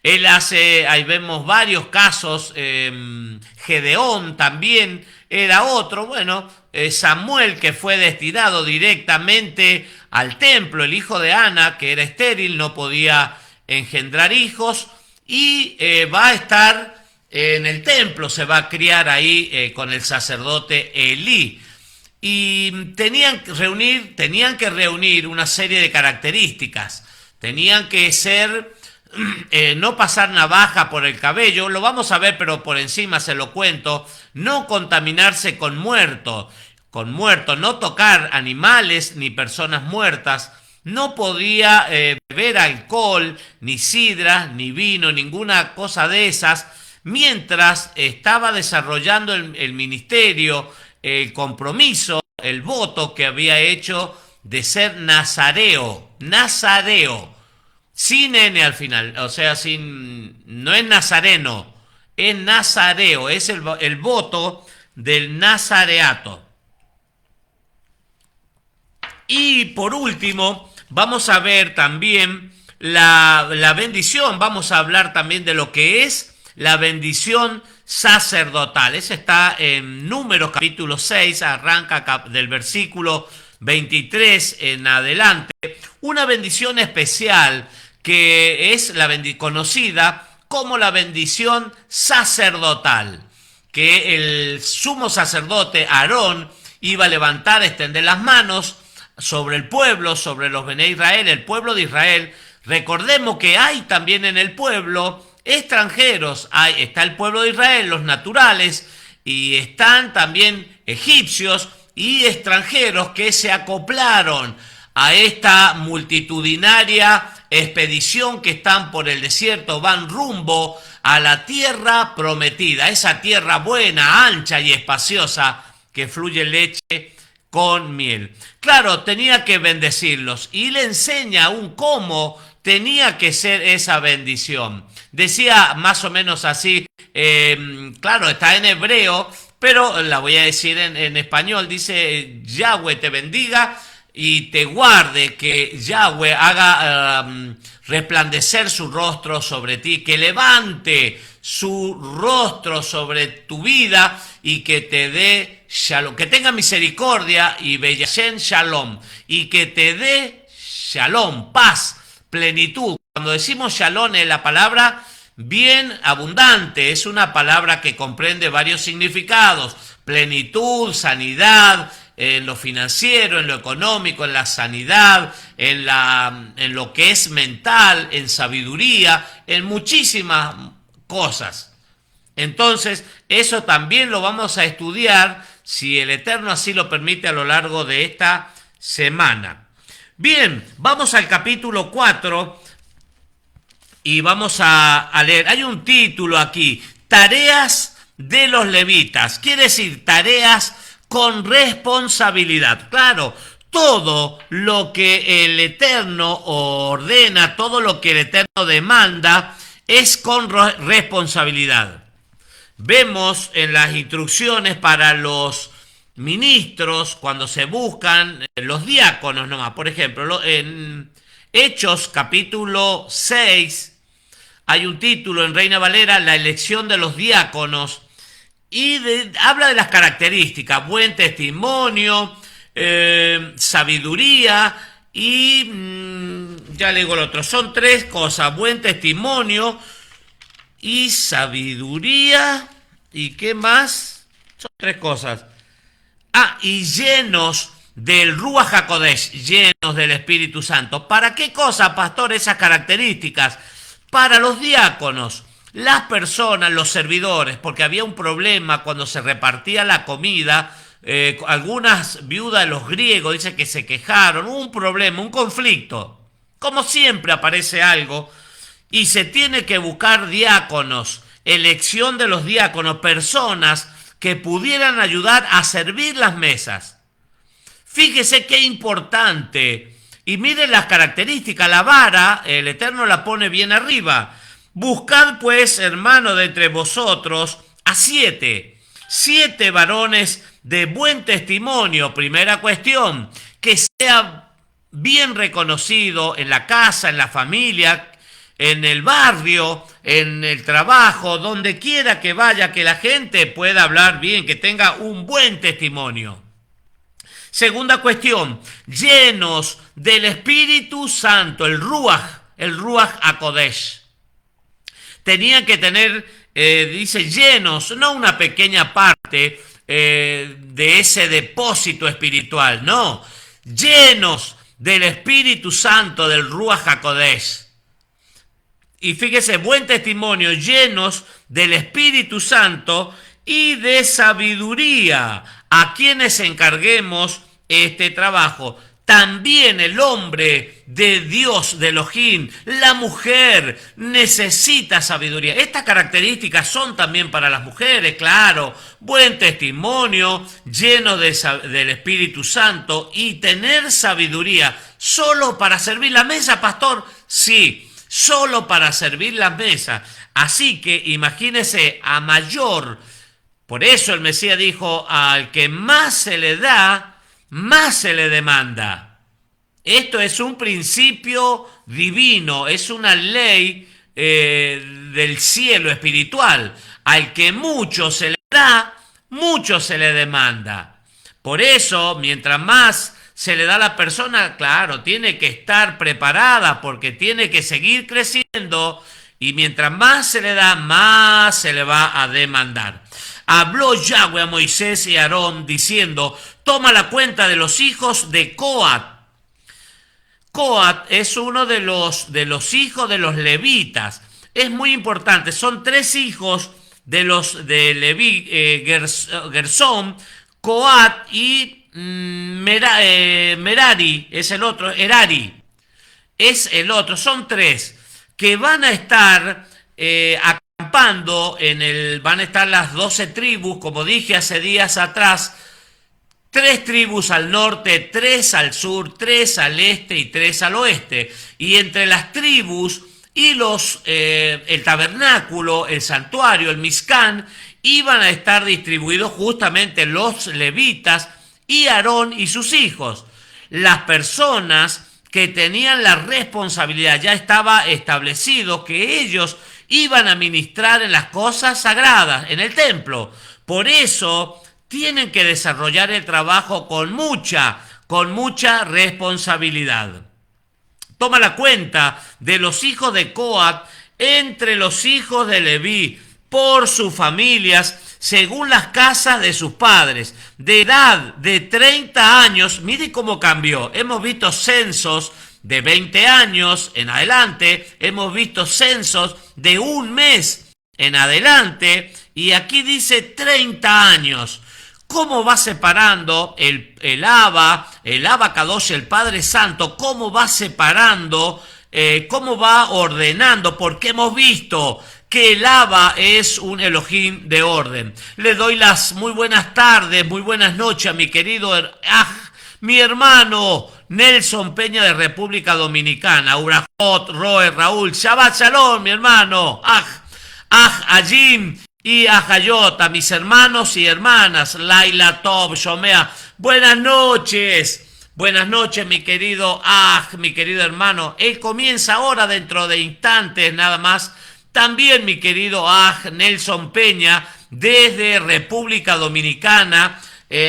Él hace, ahí vemos varios casos, Gedeón también era otro, bueno, Samuel, que fue destinado directamente al templo, el hijo de Ana, que era estéril, no podía engendrar hijos, y va a estar en el templo, se va a criar ahí con el sacerdote Elí. Y tenían que reunir una serie de características. Tenían que ser, no pasar navaja por el cabello, lo vamos a ver, pero por encima se lo cuento. No contaminarse con muerto, no tocar animales ni personas muertas. No podía beber alcohol, ni sidra, ni vino, ninguna cosa de esas, mientras estaba desarrollando el ministerio, el compromiso, el voto que había hecho de ser nazareo, sin N al final, o sea, no es nazareno, es nazareo, es el voto del nazareato. Y por último, vamos a ver también la bendición, vamos a hablar también de lo que es la bendición sacerdotal. Ese está en Números capítulo 6, arranca del versículo 23 en adelante. Una bendición especial que es conocida como la bendición sacerdotal, que el sumo sacerdote Aarón iba a levantar, extender las manos sobre el pueblo, sobre los Bené Israel, el pueblo de Israel. Recordemos que hay también en el pueblo extranjeros, está el pueblo de Israel, los naturales, y están también egipcios y extranjeros que se acoplaron a esta multitudinaria expedición que están por el desierto, van rumbo a la tierra prometida, esa tierra buena, ancha y espaciosa que fluye leche con miel. Claro, tenía que bendecirlos y le enseña aún cómo tenía que ser esa bendición. Decía más o menos así, claro, está en hebreo, pero la voy a decir en español. Dice: Yahweh te bendiga y te guarde, que Yahweh haga resplandecer su rostro sobre ti, que levante su rostro sobre tu vida y que te dé shalom, que tenga misericordia y beyashen shalom, y que te dé shalom, paz, plenitud. Cuando decimos shalom es la palabra bien abundante, es una palabra que comprende varios significados: plenitud, sanidad, en lo financiero, en lo económico, en la sanidad, en lo que es mental, en sabiduría, en muchísimas cosas. Entonces, eso también lo vamos a estudiar, si el Eterno así lo permite, a lo largo de esta semana. Bien, vamos al capítulo 4 y vamos a leer. Hay un título aquí: tareas de los levitas. Quiere decir, tareas con responsabilidad. Claro, todo lo que el Eterno ordena, todo lo que el Eterno demanda, es con responsabilidad. Vemos en las instrucciones para los ministros, cuando se buscan los diáconos nomás. Por ejemplo, en Hechos capítulo 6, hay un título en Reina Valera, la elección de los diáconos, y habla de las características: buen testimonio, sabiduría y ya le digo el otro. Son tres cosas: buen testimonio y sabiduría. ¿Y qué más? Son tres cosas. Y llenos del Ruach HaKodesh, llenos del Espíritu Santo. ¿Para qué cosa, pastor, esas características? Para los diáconos, las personas, los servidores, porque había un problema cuando se repartía la comida. Algunas viudas de los griegos dicen que se quejaron, hubo un problema, un conflicto. Como siempre aparece algo y se tiene que buscar diáconos, elección de los diáconos, personas que pudieran ayudar a servir las mesas. Fíjese qué importante. Y miren las características. La vara, el Eterno la pone bien arriba. Buscad pues, hermano, de entre vosotros a 7 varones de buen testimonio. Primera cuestión, que sea bien reconocido en la casa, en la familia, en el barrio, en el trabajo, donde quiera que vaya, que la gente pueda hablar bien, que tenga un buen testimonio. Segunda cuestión, llenos del Espíritu Santo, el Ruach HaKodesh. Tenían que tener, dice, llenos, no una pequeña parte de ese depósito espiritual, no, llenos del Espíritu Santo, del Ruach HaKodesh. Y fíjese, buen testimonio, llenos del Espíritu Santo y de sabiduría, a quienes encarguemos este trabajo. También el hombre de Dios, de Elohim, la mujer, necesita sabiduría. Estas características son también para las mujeres, claro. Buen testimonio, lleno del Espíritu Santo y tener sabiduría. ¿Solo para servir la mesa, pastor? Sí, solo para servir la mesa. Así que imagínese, a mayor. Por eso el Mesías dijo, al que más se le da, más se le demanda. Esto es un principio divino, es una ley del cielo espiritual. Al que mucho se le da, mucho se le demanda. Por eso, mientras más se le da a la persona, claro, tiene que estar preparada porque tiene que seguir creciendo, y mientras más se le da, más se le va a demandar. Habló Yahweh a Moisés y a Aarón diciendo, toma la cuenta de los hijos de Coat. Coat es uno de los hijos de los levitas. Es muy importante, son 3 hijos de los de Leví, Gersón, Coat y Merari es el otro, Erari es el otro. Son 3 que van a estar acampando van a estar las 12 tribus, como dije hace días atrás, 3 tribus al norte, 3 al sur, 3 al este y 3 al oeste. Y entre las tribus y el tabernáculo, el santuario, el Mizcán, iban a estar distribuidos justamente los levitas y Aarón y sus hijos. Las personas que tenían la responsabilidad, ya estaba establecido que ellos iban a ministrar en las cosas sagradas, en el templo. Por eso tienen que desarrollar el trabajo con mucha responsabilidad. Toma la cuenta de los hijos de Coat entre los hijos de Leví, por sus familias, según las casas de sus padres, de edad de 30 años, mire cómo cambió. Hemos visto censos de 20 años en adelante, hemos visto censos de 1 mes en adelante, y aquí dice 30 años. ¿Cómo va separando el Abba Kadosh, el Padre Santo? ¿Cómo va separando? ¿Cómo va ordenando? Porque hemos visto que el Abba es un Elohim de orden. Le doy las muy buenas tardes, muy buenas noches a mi querido, mi hermano Nelson Peña de República Dominicana, Urajot, Roe, Raúl, Shabbat Shalom, mi hermano, Ajim y Ajayot, a mis hermanos y hermanas, Laila, Tob, Shomea, buenas noches, mi querido mi querido hermano. Él comienza ahora dentro de instantes nada más. También mi querido Nelson Peña desde República Dominicana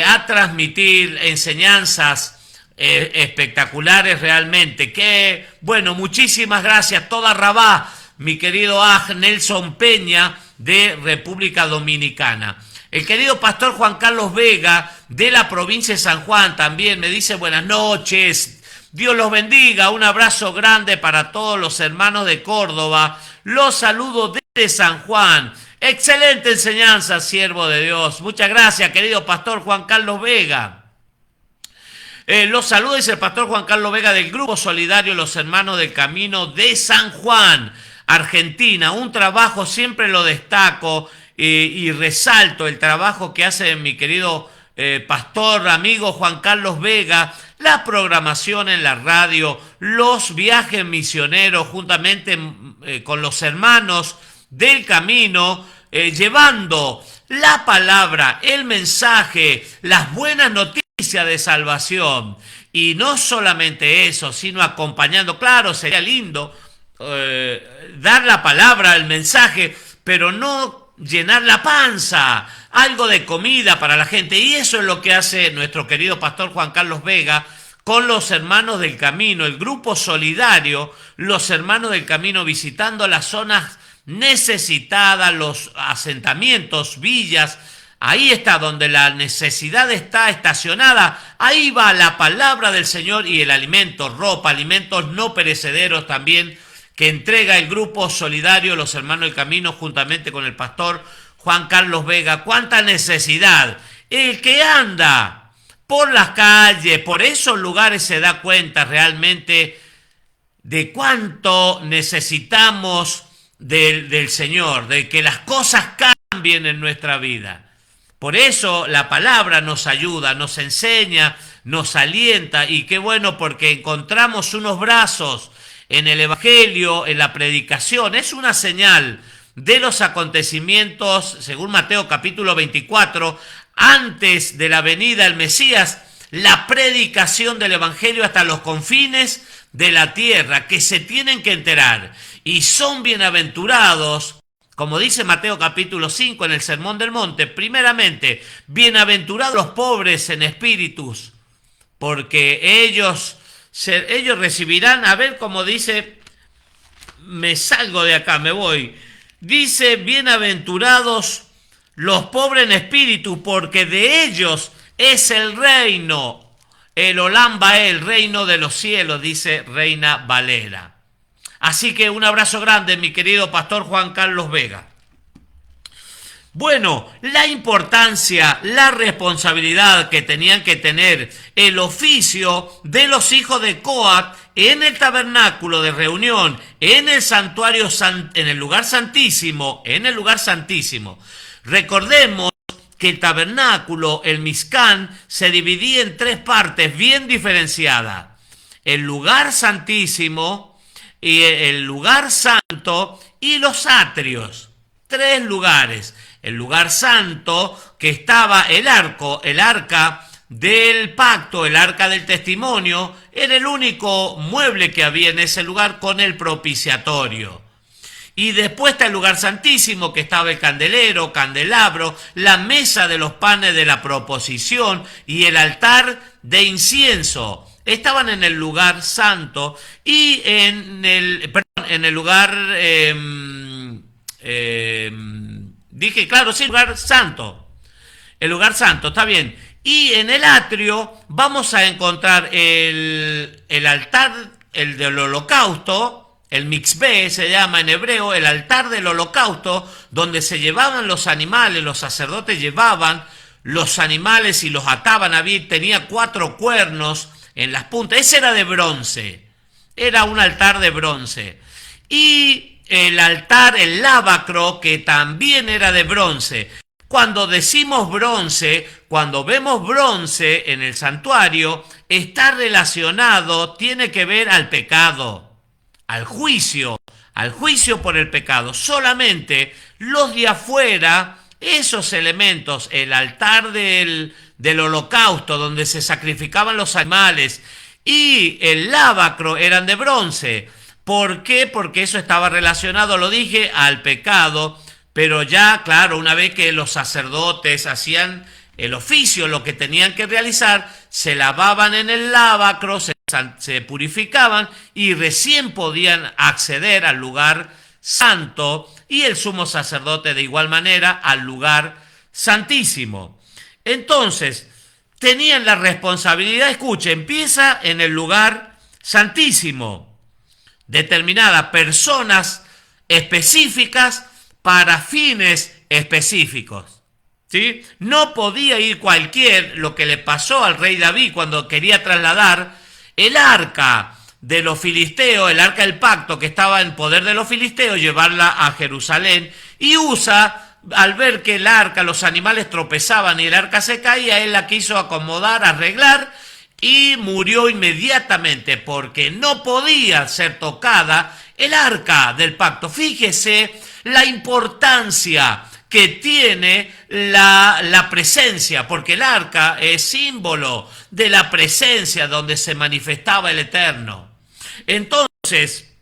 a transmitir enseñanzas espectaculares realmente. Que bueno, muchísimas gracias, toda Rabá, mi querido Nelson Peña de República Dominicana. El querido pastor Juan Carlos Vega de la provincia de San Juan también me dice buenas noches, Dios los bendiga, un abrazo grande para todos los hermanos de Córdoba, los saludo desde San Juan. Excelente enseñanza, siervo de Dios. Muchas gracias, querido pastor Juan Carlos Vega. Los saludos, dice el pastor Juan Carlos Vega del Grupo Solidario Los Hermanos del Camino de San Juan, Argentina. Un trabajo, siempre lo destaco y resalto el trabajo que hace mi querido pastor, amigo Juan Carlos Vega, la programación en la radio, los viajes misioneros juntamente con los hermanos del camino, llevando la palabra, el mensaje, las buenas noticias de salvación. Y no solamente eso, sino acompañando, claro, sería lindo dar la palabra, el mensaje, pero no llenar la panza, algo de comida para la gente. Y eso es lo que hace nuestro querido pastor Juan Carlos Vega con los hermanos del camino, el grupo solidario, los hermanos del camino, visitando las zonas necesitadas, los asentamientos, villas. Ahí está donde la necesidad está estacionada. Ahí va la palabra del Señor y el alimento, ropa, alimentos no perecederos también, que entrega el grupo solidario Los Hermanos del Camino juntamente con el pastor Juan Carlos Vega. ¡Cuánta necesidad! El que anda por las calles, por esos lugares, se da cuenta realmente de cuánto necesitamos del Señor, de que las cosas cambien en nuestra vida. Por eso la palabra nos ayuda, nos enseña, nos alienta, y qué bueno, porque encontramos unos brazos en el Evangelio, en la predicación. Es una señal de los acontecimientos, según Mateo capítulo 24, antes de la venida del Mesías, la predicación del Evangelio hasta los confines de la tierra, que se tienen que enterar. Y son bienaventurados, como dice Mateo capítulo 5 en el Sermón del Monte, primeramente, bienaventurados los pobres en espíritus, porque ellos recibirán, a ver cómo dice, me salgo de acá, me voy. Dice, bienaventurados los pobres en espíritu, porque de ellos es el reino, el Olam Baé, el reino de los cielos, dice Reina Valera. Así que un abrazo grande, mi querido pastor Juan Carlos Vega. Bueno, la importancia, la responsabilidad que tenían que tener el oficio de los hijos de Coat en el tabernáculo de reunión, en el santuario, en el lugar santísimo, Recordemos que el tabernáculo, el Mizcán, se dividía en tres partes bien diferenciadas. El lugar santísimo, y el lugar santo y los atrios. Tres lugares. El lugar santo, que estaba el arca del pacto, el arca del testimonio, era el único mueble que había en ese lugar con el propiciatorio. Y después está el lugar santísimo, que estaba el candelabro, la mesa de los panes de la proposición y el altar de incienso. Estaban en el lugar santo y en el lugar, dije, claro, sí, el lugar santo. El lugar santo, está bien. Y en el atrio vamos a encontrar el altar, el del holocausto, el mixbé se llama en hebreo, el altar del holocausto, donde se llevaban los animales, los sacerdotes llevaban los animales y los ataban. Tenía 4 cuernos en las puntas. Ese era de bronce, era un altar de bronce. Y el altar, el lavacro, que también era de bronce. Cuando decimos bronce, cuando vemos bronce en el santuario, está relacionado, tiene que ver al pecado, al juicio por el pecado. Solamente los de afuera, esos elementos, el altar del holocausto, donde se sacrificaban los animales, y el lavacro eran de bronce. ¿Por qué? Porque eso estaba relacionado, lo dije, al pecado, pero ya, claro, una vez que los sacerdotes hacían el oficio, lo que tenían que realizar, se lavaban en el lavacro, se purificaban y recién podían acceder al lugar santo, y el sumo sacerdote de igual manera al lugar santísimo. Entonces, tenían la responsabilidad, escuche, empieza en el lugar santísimo, determinadas personas específicas para fines específicos, ¿sí? No podía ir lo que le pasó al rey David cuando quería trasladar el arca de los filisteos, el arca del pacto que estaba en poder de los filisteos, llevarla a Jerusalén, y Usa, al ver que el arca, los animales tropezaban y el arca se caía, él la quiso acomodar, arreglar, y murió inmediatamente porque no podía ser tocada el arca del pacto. Fíjese la importancia que tiene la presencia, porque el arca es símbolo de la presencia donde se manifestaba el Eterno. Entonces,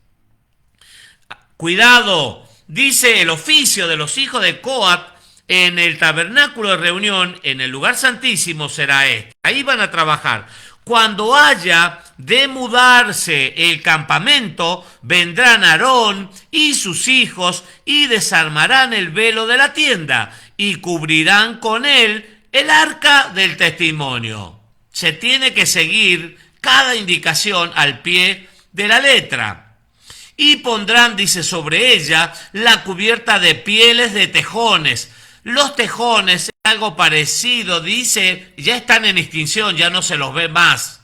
cuidado, dice el oficio de los hijos de Coat en el tabernáculo de reunión, en el lugar santísimo será este. Ahí van a trabajar. Cuando haya de mudarse el campamento, vendrán Aarón y sus hijos y desarmarán el velo de la tienda y cubrirán con él el arca del testimonio. Se tiene que seguir cada indicación al pie de la letra. Y pondrán, dice, sobre ella la cubierta de pieles de tejones. Los tejones es algo parecido, dice, ya están en extinción, ya no se los ve más.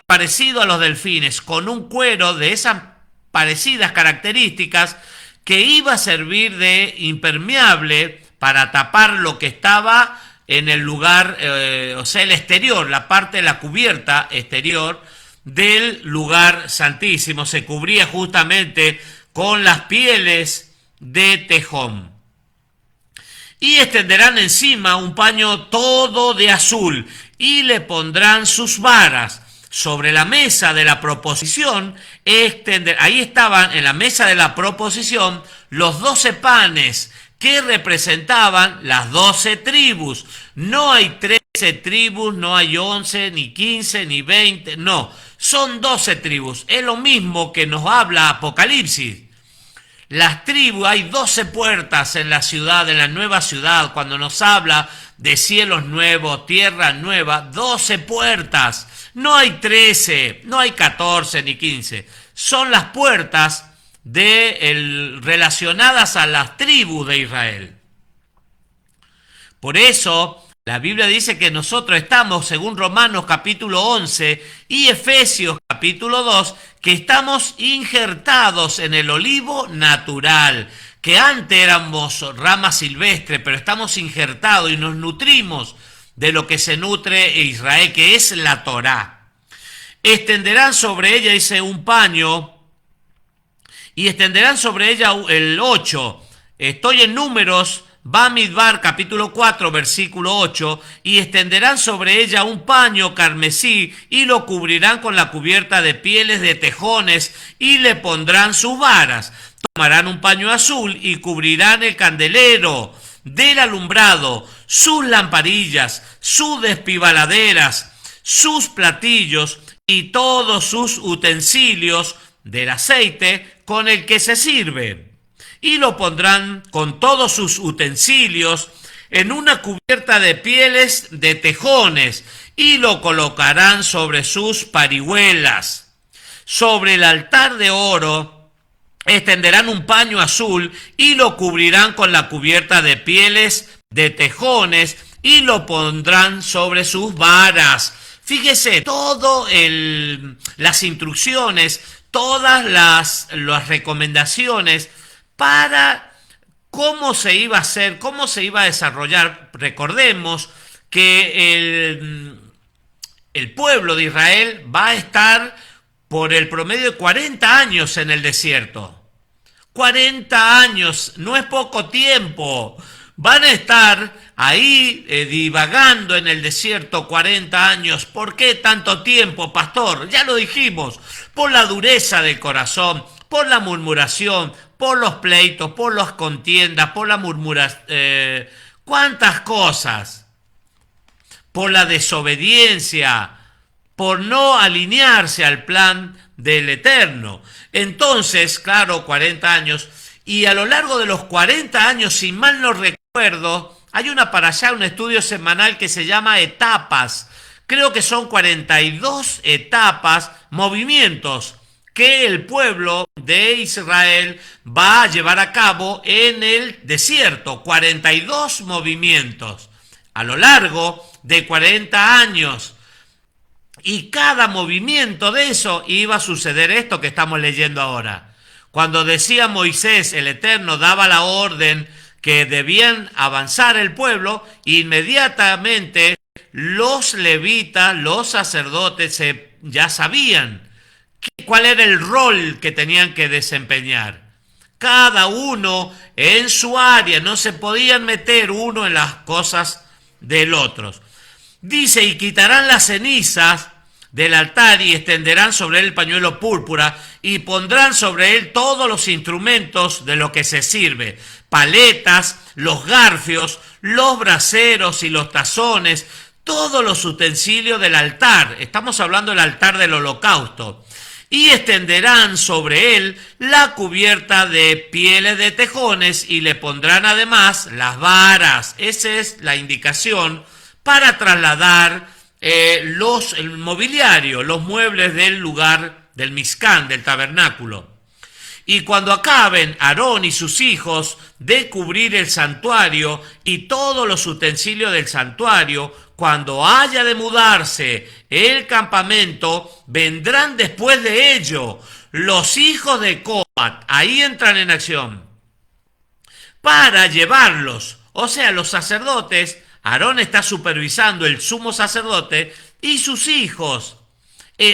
Parecido a los delfines, con un cuero de esas parecidas características que iba a servir de impermeable para tapar lo que estaba en el lugar, o sea, el exterior, la parte de la cubierta exterior del lugar santísimo. Se cubría justamente con las pieles de tejón. Y extenderán encima un paño todo de azul y le pondrán sus varas sobre la mesa de la proposición. Ahí estaban en la mesa de la proposición los 12 panes que representaban las 12 tribus. No hay 13 tribus, no hay 11, ni 15, ni 20, no, son 12 tribus. Es lo mismo que nos habla Apocalipsis. Las tribus, hay 12 puertas en la ciudad, en la nueva ciudad, cuando nos habla de cielos nuevos, tierra nueva, 12 puertas. No hay 13, no hay 14 ni 15. Son las puertas relacionadas a las tribus de Israel. Por eso, la Biblia dice que nosotros estamos, según Romanos capítulo 11 y Efesios capítulo 2, que estamos injertados en el olivo natural, que antes éramos rama silvestre, pero estamos injertados y nos nutrimos de lo que se nutre Israel, que es la Torá. Extenderán sobre ella, dice, un paño, y extenderán sobre ella el 8. Estoy en Números, Bamidbar, capítulo 4, versículo 8, y extenderán sobre ella un paño carmesí y lo cubrirán con la cubierta de pieles de tejones y le pondrán sus varas. Tomarán un paño azul y cubrirán el candelero del alumbrado, sus lamparillas, sus despivaladeras, sus platillos y todos sus utensilios del aceite con el que se sirve. Y lo pondrán con todos sus utensilios en una cubierta de pieles de tejones y lo colocarán sobre sus parihuelas. Sobre el altar de oro extenderán un paño azul y lo cubrirán con la cubierta de pieles de tejones y lo pondrán sobre sus varas. Fíjese, las instrucciones, todas las recomendaciones para cómo se iba a hacer, cómo se iba a desarrollar. Recordemos que el pueblo de Israel va a estar por el promedio de 40 años en el desierto. 40 años, no es poco tiempo. Van a estar ahí divagando en el desierto 40 años. ¿Por qué tanto tiempo, pastor? Ya lo dijimos, por la dureza del corazón, por la murmuración, por los pleitos, por las contiendas, por la murmuración, ¿cuántas cosas? Por la desobediencia, por no alinearse al plan del Eterno. Entonces, claro, 40 años, y a lo largo de los 40 años, si mal no recuerdo, hay una parashá, un estudio semanal que se llama Etapas. Creo que son 42 etapas, movimientos que el pueblo de Israel va a llevar a cabo en el desierto. 42 movimientos a lo largo de 40 años. Y cada movimiento de eso iba a suceder esto que estamos leyendo ahora. Cuando decía Moisés, el Eterno daba la orden que debían avanzar el pueblo, inmediatamente los levitas, los sacerdotes ya sabían cuál era el rol que tenían que desempeñar. Cada uno en su área, no se podían meter uno en las cosas del otro. Dice, y quitarán las cenizas del altar y extenderán sobre él el pañuelo púrpura y pondrán sobre él todos los instrumentos de lo que se sirve, paletas, los garfios, los braseros y los tazones, todos los utensilios del altar. Estamos hablando del altar del holocausto. Y extenderán sobre él la cubierta de pieles de tejones y le pondrán además las varas. Esa es la indicación para trasladar el mobiliario, los muebles del lugar del Mizcán, del tabernáculo. Y cuando acaben Aarón y sus hijos de cubrir el santuario y todos los utensilios del santuario, cuando haya de mudarse el campamento, vendrán después de ello los hijos de Coat, ahí entran en acción, para llevarlos, o sea, los sacerdotes. Aarón está supervisando, el sumo sacerdote, y sus hijos.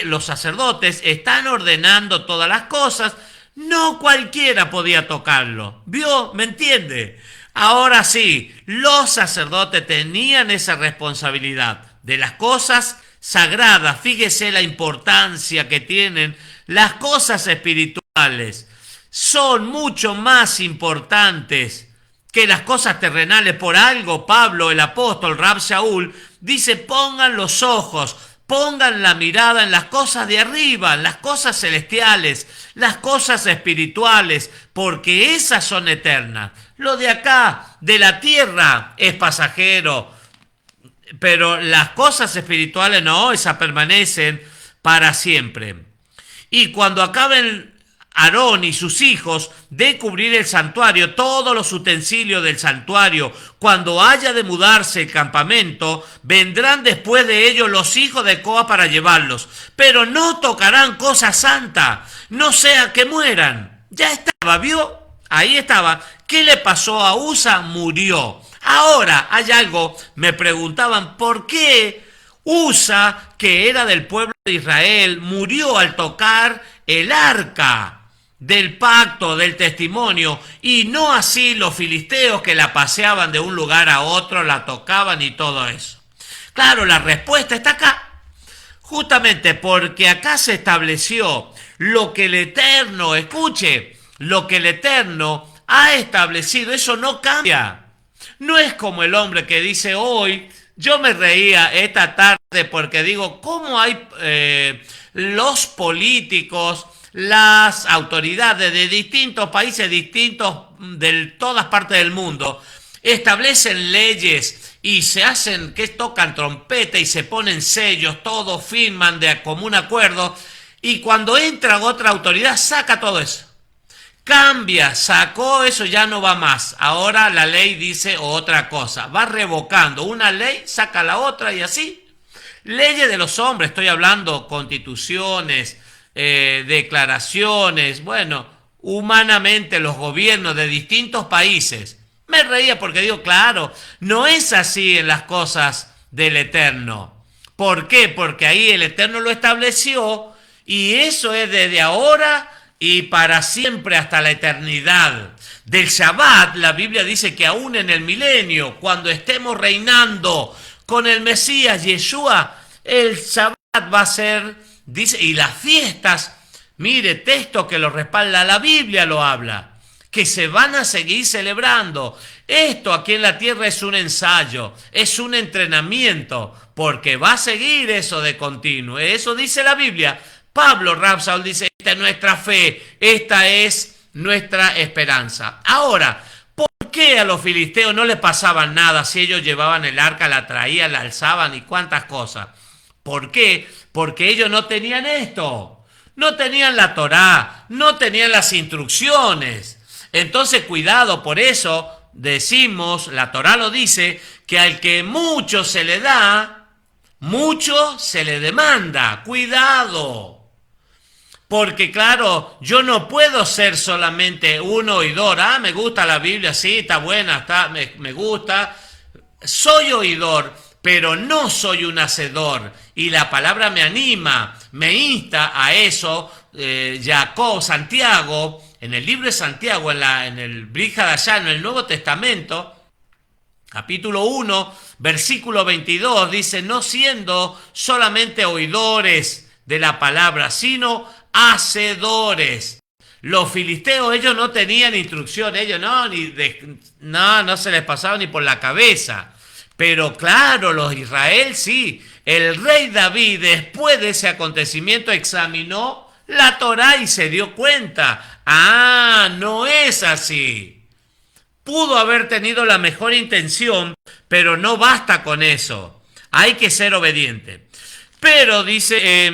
Los sacerdotes están ordenando todas las cosas. No cualquiera podía tocarlo. ¿Vio? ¿Me entiende? Ahora sí, los sacerdotes tenían esa responsabilidad de las cosas sagradas. Fíjese la importancia que tienen las cosas espirituales. Son mucho más importantes que las cosas terrenales. Por algo Pablo, el apóstol, Rab Shaul, dice, pongan los ojos, pongan la mirada en las cosas de arriba, en las cosas celestiales, las cosas espirituales, porque esas son eternas. Lo de acá, de la tierra, es pasajero, pero las cosas espirituales no, esas permanecen para siempre. Y cuando acaben Aarón y sus hijos de cubrir el santuario, todos los utensilios del santuario, cuando haya de mudarse el campamento, vendrán después de ellos los hijos de Coa para llevarlos, pero no tocarán cosa santa, no sea que mueran. Ya estaba, ¿vio? Ahí estaba. ¿Qué le pasó a Usa? Murió. Ahora, hay algo, me preguntaban, ¿por qué Usa, que era del pueblo de Israel, murió al tocar el arca del pacto, del testimonio, y no así los filisteos que la paseaban de un lugar a otro, la tocaban y todo eso? Claro, la respuesta está acá. Justamente porque acá se estableció lo que el Eterno, escuche, lo que el Eterno ha establecido, eso no cambia. No es como el hombre que dice hoy, yo me reía esta tarde porque digo, ¿cómo hay los políticos, las autoridades de distintos países, distintos de todas partes del mundo, establecen leyes y se hacen que tocan trompeta y se ponen sellos, todos firman de común acuerdo, y cuando entra otra autoridad saca todo eso? Cambia, sacó eso, ya no va más. Ahora la ley dice otra cosa. Va revocando una ley, saca la otra y así. Leyes de los hombres, estoy hablando constituciones, declaraciones. Bueno, humanamente los gobiernos de distintos países. Me reía porque digo, claro, no es así en las cosas del Eterno. ¿Por qué? Porque ahí el Eterno lo estableció y eso es desde ahora y para siempre hasta la eternidad. Del Shabbat, la Biblia dice que aún en el milenio, cuando estemos reinando con el Mesías Yeshua, el Shabbat va a ser, dice, y las fiestas, mire, texto que lo respalda, la Biblia lo habla, que se van a seguir celebrando. Esto aquí en la tierra es un ensayo, es un entrenamiento, porque va a seguir eso de continuo. Eso dice la Biblia. Pablo Rapsaul dice, esta es nuestra fe, esta es nuestra esperanza. Ahora, ¿por qué a los filisteos no les pasaban nada si ellos llevaban el arca, la traían, la alzaban y cuántas cosas? ¿Por qué? Porque ellos no tenían esto, no tenían la Torá, no tenían las instrucciones. Entonces, cuidado, por eso decimos, la Torá lo dice, que al que mucho se le da, mucho se le demanda. Cuidado. Porque claro, yo no puedo ser solamente un oidor. Ah, me gusta la Biblia, sí, está buena, me gusta. Soy oidor, pero no soy un hacedor. Y la palabra me anima, me insta a eso. Jacob, Santiago, en el libro de Santiago, en el Brit Hadashah, en el Nuevo Testamento, capítulo 1, versículo 22, dice, no siendo solamente oidores de la palabra, sino hacedores. Los filisteos, ellos no tenían instrucción, ellos no se les pasaba ni por la cabeza. Pero claro, los Israel sí. El rey David, después de ese acontecimiento, examinó la Torá y se dio cuenta. Ah, no es así. Pudo haber tenido la mejor intención, pero no basta con eso. Hay que ser obediente. Pero dice,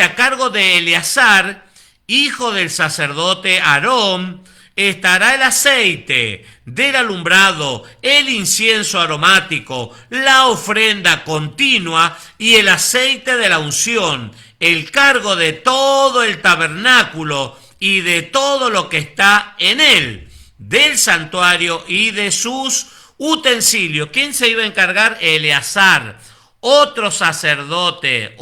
a cargo de Eleazar, hijo del sacerdote Aarón, estará el aceite del alumbrado, el incienso aromático, la ofrenda continua y el aceite de la unción, el cargo de todo el tabernáculo y de todo lo que está en él, del santuario y de sus utensilios. ¿Quién se iba a encargar? Eleazar, otro sacerdote,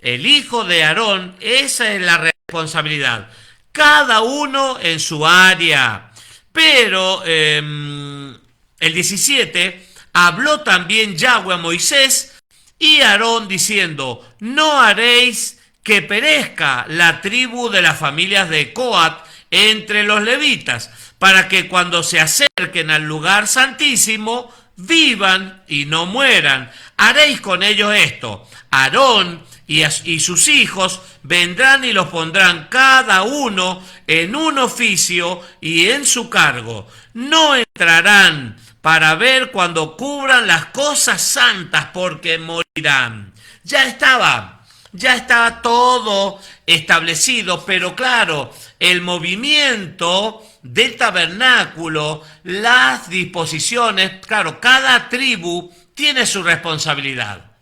el hijo de Aarón. Esa es la responsabilidad. Cada uno en su área. Pero el 17, habló también Yahweh a Moisés y a Aarón diciendo, no haréis que perezca la tribu de las familias de Coat entre los levitas, para que cuando se acerquen al lugar santísimo, vivan y no mueran. Haréis con ellos esto. Aarón y sus hijos vendrán y los pondrán cada uno en un oficio y en su cargo. No entrarán para ver cuando cubran las cosas santas, porque morirán. Ya estaba todo establecido, pero claro, el movimiento del tabernáculo, las disposiciones, claro, cada tribu tiene su responsabilidad.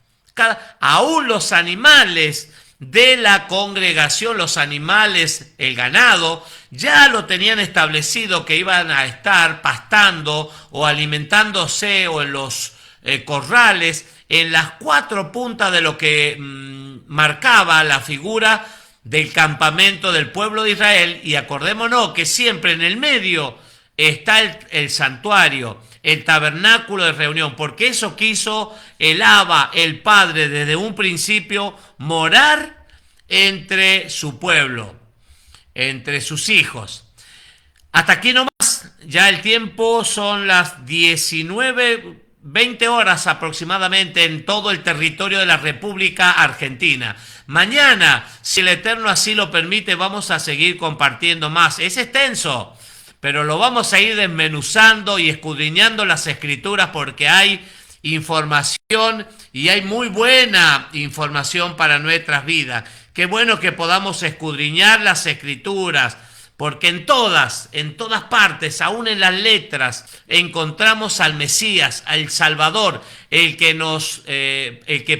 Aún los animales de la congregación, los animales, el ganado, ya lo tenían establecido que iban a estar pastando o alimentándose o en los corrales, en las cuatro puntas de lo que marcaba la figura del campamento del pueblo de Israel. Y acordémonos que siempre en el medio está el santuario, el tabernáculo de reunión, porque eso quiso el Abba, el Padre, desde un principio, morar entre su pueblo, entre sus hijos. Hasta aquí nomás, ya el tiempo son las 19:20 horas aproximadamente en todo el territorio de la República Argentina. Mañana, si el Eterno así lo permite, vamos a seguir compartiendo más. Es extenso, pero lo vamos a ir desmenuzando y escudriñando las escrituras, porque hay información y hay muy buena información para nuestras vidas. Qué bueno que podamos escudriñar las escrituras, porque en todas partes, aún en las letras, encontramos al Mesías, al Salvador, el que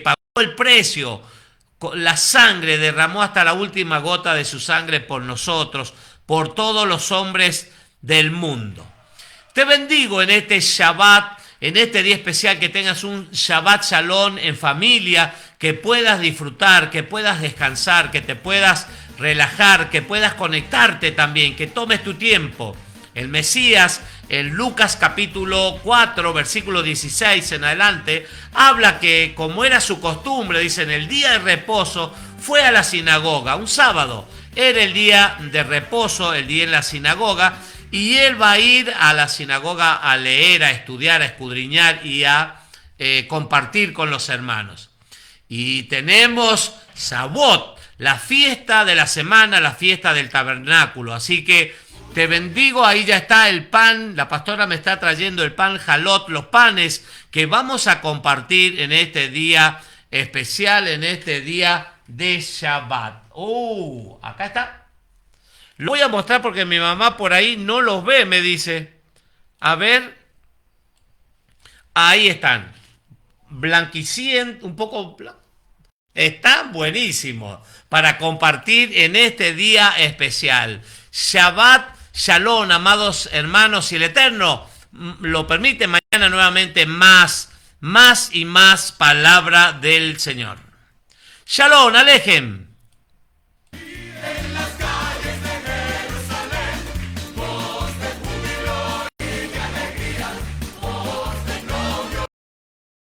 pagó el precio la sangre, derramó hasta la última gota de su sangre por nosotros, por todos los hombres del mundo. Te bendigo en este Shabbat, en este día especial, que tengas un Shabbat Shalom en familia, que puedas disfrutar, que puedas descansar, que te puedas relajar, que puedas conectarte también, que tomes tu tiempo. El Mesías, en Lucas capítulo 4, versículo 16 en adelante, habla que, como era su costumbre, dice, en el día de reposo fue a la sinagoga, un sábado. Era el día de reposo, el día en la sinagoga, y él va a ir a la sinagoga a leer, a estudiar, a escudriñar y a compartir con los hermanos. Y tenemos Shavuot, la fiesta de la semana, la fiesta del tabernáculo. Así que te bendigo, ahí ya está el pan, la pastora me está trayendo el pan jalot, los panes que vamos a compartir en este día especial, en este día de Shabbat. Acá está. Lo voy a mostrar porque mi mamá por ahí no los ve, me dice. A ver. Ahí están. Blanquicientos, un poco blanco. Están buenísimos para compartir en este día especial. Shabbat Shalom, amados hermanos, y el Eterno lo permite, mañana nuevamente más y más palabra del Señor. Shalom, Alejem.